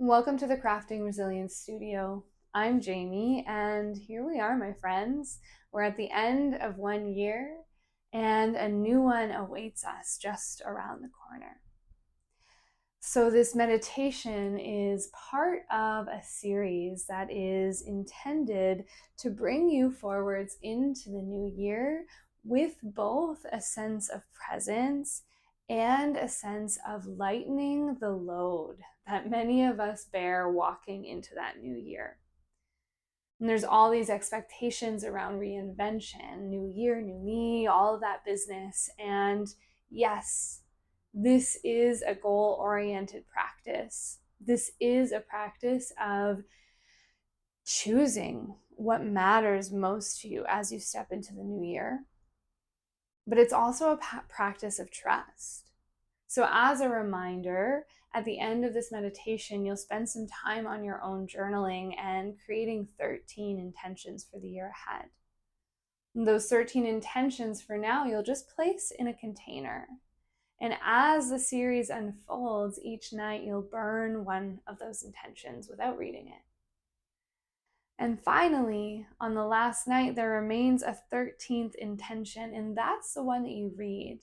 Welcome to the Crafting Resilience Studio. I'm Jamie, and here we are, my friends. We're at the end of 1 year, and a new one awaits us just around the corner. So, this meditation is part of a series that is intended to bring you forwards into the new year with both a sense of presence and a sense of lightening the load that many of us bear walking into that new year. And there's all these expectations around reinvention, new year, new me, all of that business. And yes, this is a goal-oriented practice. This is a practice of choosing what matters most to you as you step into the new year. But it's also a practice of trust. So as a reminder, at the end of this meditation, you'll spend some time on your own journaling and creating 13 intentions for the year ahead. And those 13 intentions for now, you'll just place in a container. And as the series unfolds, each night you'll burn one of those intentions without reading it. And finally, on the last night, there remains a 13th intention, and that's the one that you read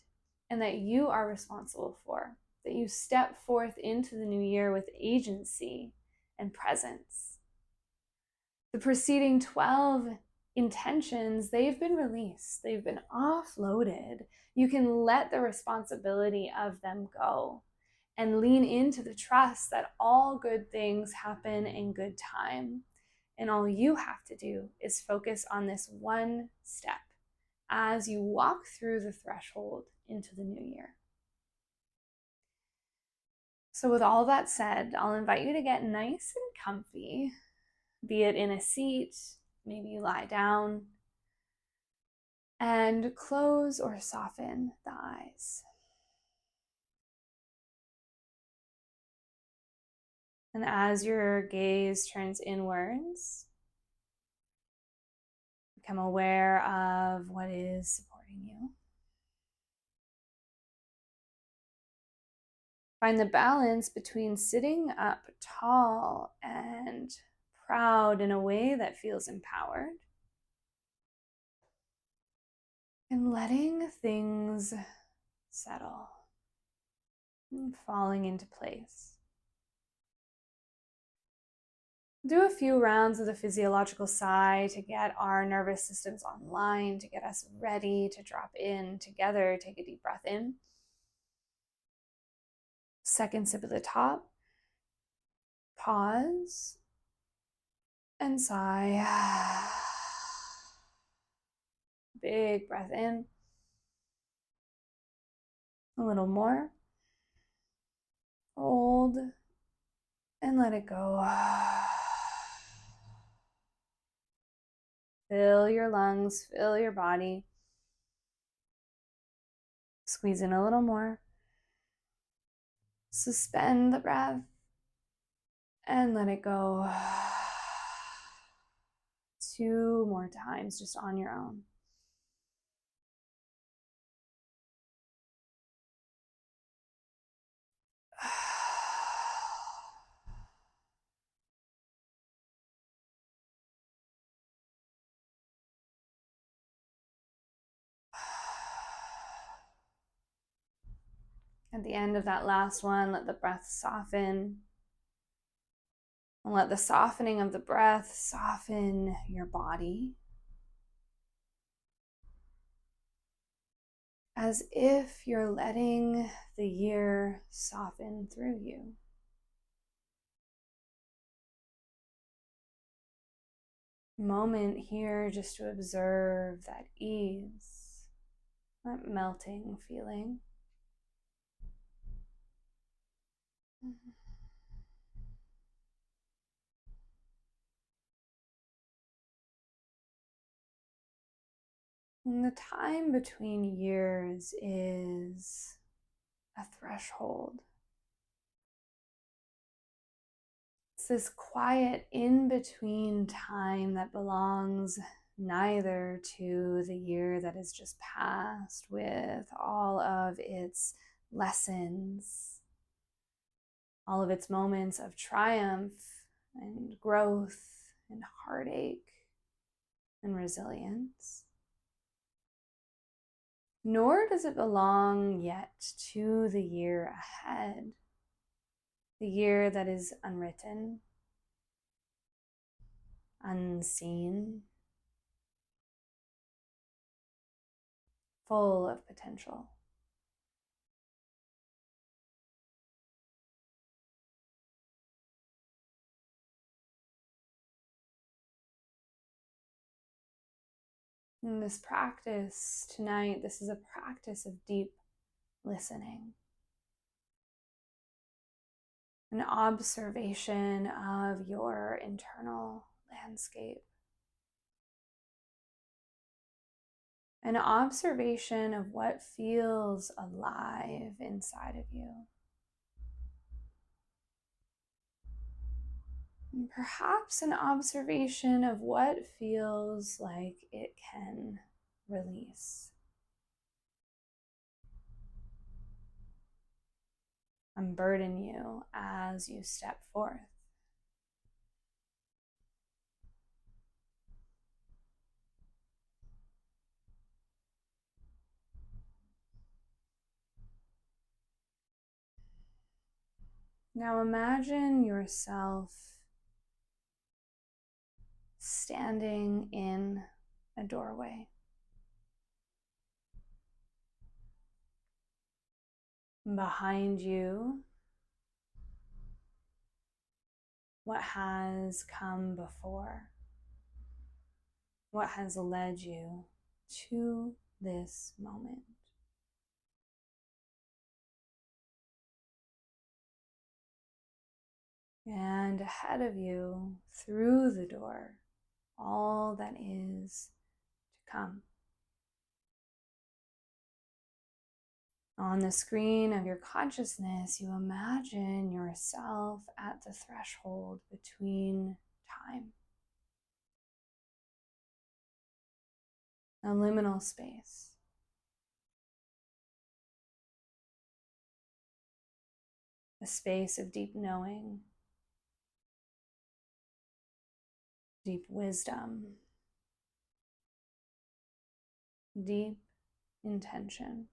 and that you are responsible for, that you step forth into the new year with agency and presence. The preceding 12 intentions, they've been released, they've been offloaded. You can let the responsibility of them go and lean into the trust that all good things happen in good time. And all you have to do is focus on this one step as you walk through the threshold into the new year. So with all that said, I'll invite you to get nice and comfy, be it in a seat, maybe you lie down, and close or soften the eyes. And as your gaze turns inwards, become aware of what is supporting you. Find the balance between sitting up tall and proud in a way that feels empowered, and letting things settle and falling into place. Do a few rounds of the physiological sigh to get our nervous systems online, to get us ready to drop in together. Take a deep breath in. Second sip at the top. Pause and sigh. Big breath in. A little more. Hold and let it go. Fill your lungs, fill your body. Squeeze in a little more. Suspend the breath and let it go. 2 more times just on your own. At the end of that last one, let the breath soften. And let the softening of the breath soften your body. As if you're letting the year soften through you. Moment here just to observe that ease, that melting feeling. And the time between years is a threshold. It's this quiet in-between time that belongs neither to the year that has just passed with all of its lessons, all of its moments of triumph and growth and heartache and resilience. Nor does it belong yet to the year ahead, the year that is unwritten, unseen, full of potential. In this practice tonight, this is a practice of deep listening, an observation of your internal landscape, an observation of what feels alive inside of you. And perhaps an observation of what feels like it can release. Unburden you as you step forth. Now imagine yourself standing in a doorway. Behind you, what has come before? What has led you to this moment? And ahead of you, through the door, all that is to come. On the screen of your consciousness, you imagine yourself at the threshold between time, a liminal space. A space of deep knowing, deep wisdom, deep intention.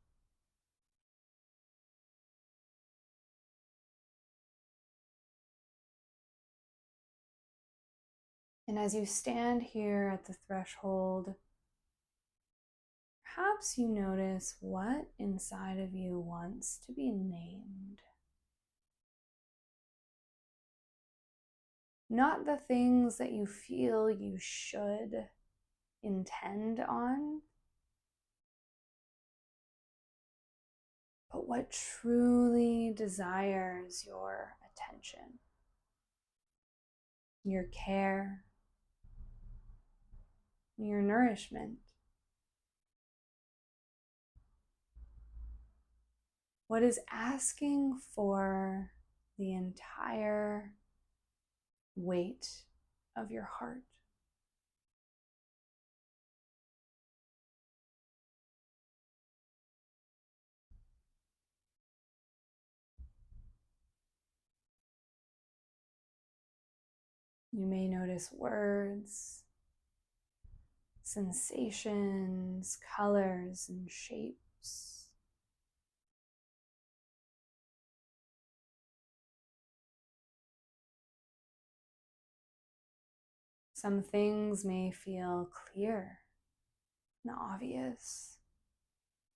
And as you stand here at the threshold, perhaps you notice what inside of you wants to be named. Not the things that you feel you should intend on, but what truly desires your attention, your care, your nourishment. What is asking for the entire weight of your heart. You may notice words, sensations, colors, and shapes. Some things may feel clear and obvious,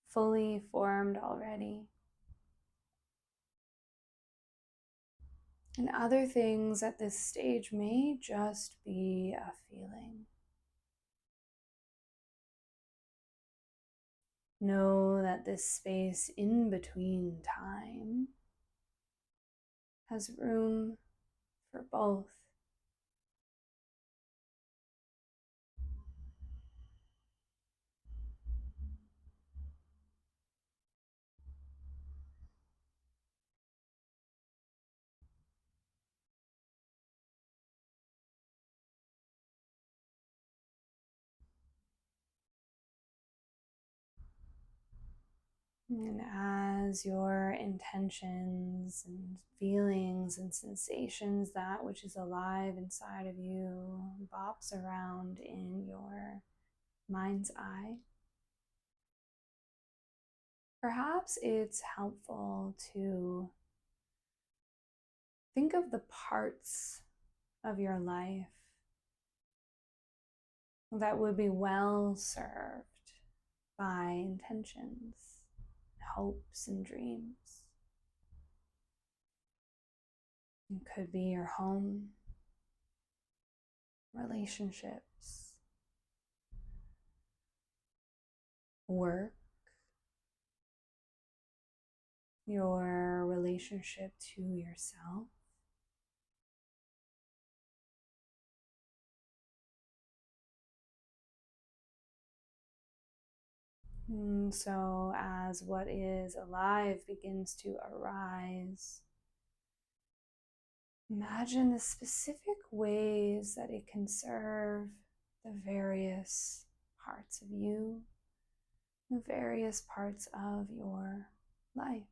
fully formed already. And other things at this stage may just be a feeling. Know that this space in between time has room for both. And as your intentions and feelings and sensations, that which is alive inside of you, bops around in your mind's eye, perhaps it's helpful to think of the parts of your life that would be well served by intentions, hopes, and dreams. It could be your home, relationships, work, your relationship to yourself. And so as what is alive begins to arise, imagine the specific ways that it can serve the various parts of you, the various parts of your life.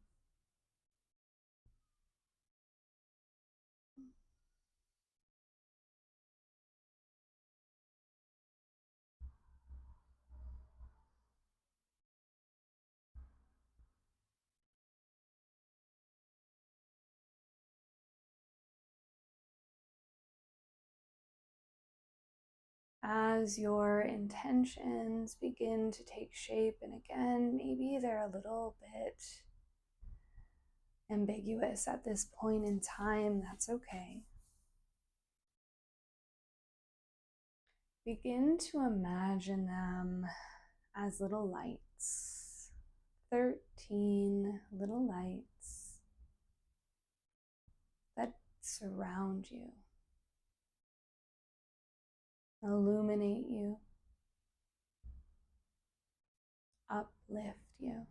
As your intentions begin to take shape, and again, maybe they're a little bit ambiguous at this point in time, that's okay. Begin to imagine them as little lights, 13 little lights that surround you, illuminate you, uplift you.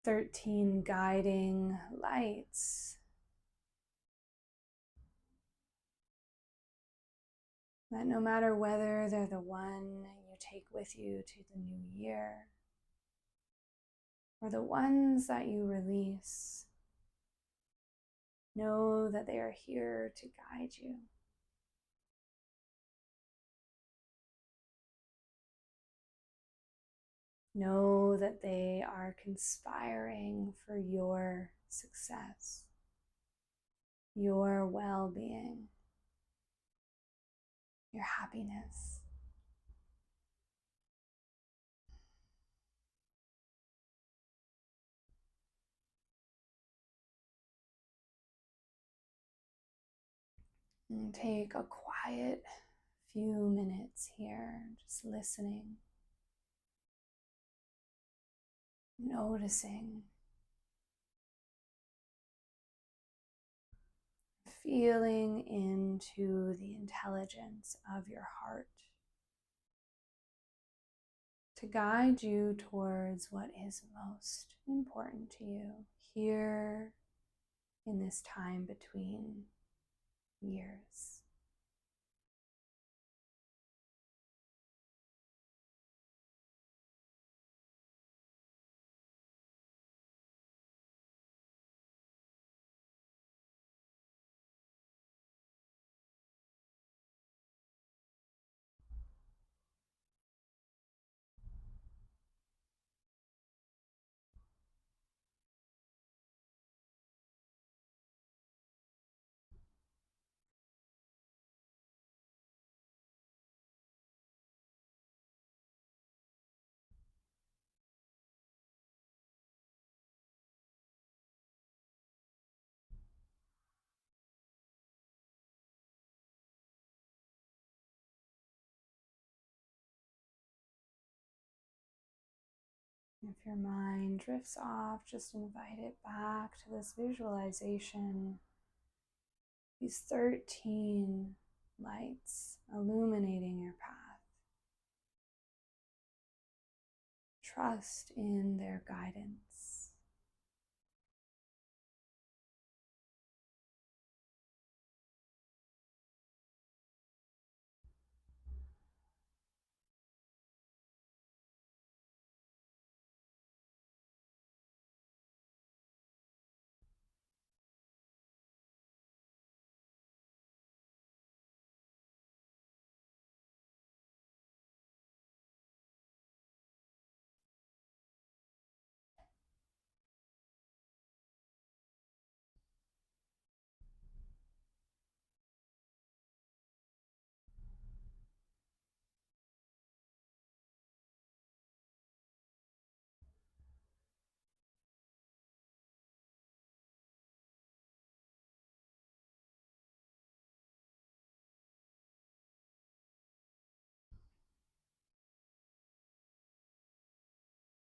13 guiding lights that no matter whether they're the one you take with you to the new year or the ones that you release, know that they are here to guide you. Know that they are conspiring for your success, your well-being, your happiness. And take a quiet few minutes here, just listening, noticing, feeling into the intelligence of your heart to guide you towards what is most important to you here in this time between years. If your mind drifts off, just invite it back to this visualization. These 13 lights illuminating your path. Trust in their guidance.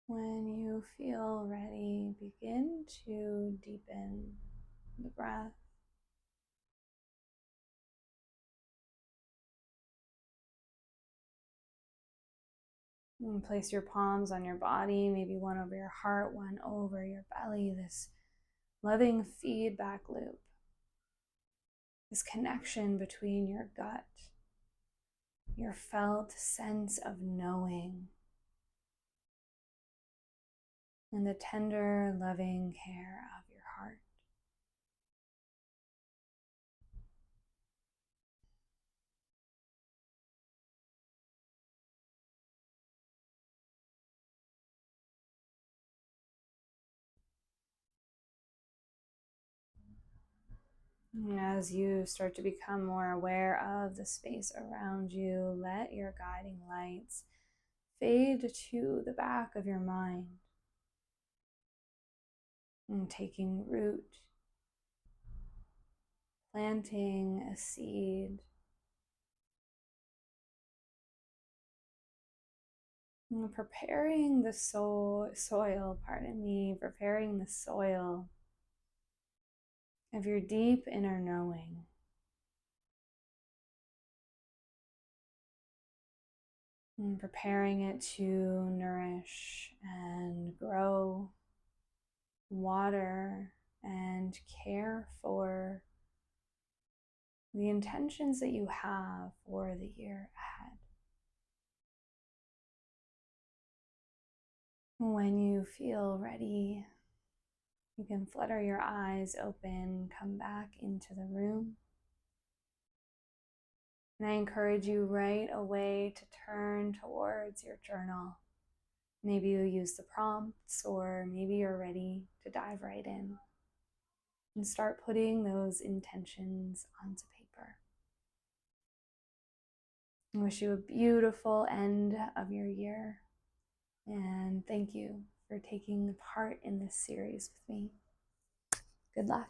When you feel ready, begin to deepen the breath. And place your palms on your body, maybe one over your heart, one over your belly, this loving feedback loop, this connection between your gut, your felt sense of knowing, and the tender, loving care of your heart. As you start to become more aware of the space around you, let your guiding lights fade to the back of your mind and taking root, planting a seed, and preparing the soil, preparing the soil of your deep inner knowing. And preparing it to nourish and grow, water and care for the intentions that you have for the year ahead. When you feel ready, you can flutter your eyes open, come back into the room. And I encourage you right away to turn towards your journal. Maybe you use the prompts, or maybe you're ready to dive right in and start putting those intentions onto paper. I wish you a beautiful end of your year, and thank you for taking part in this series with me. Good luck.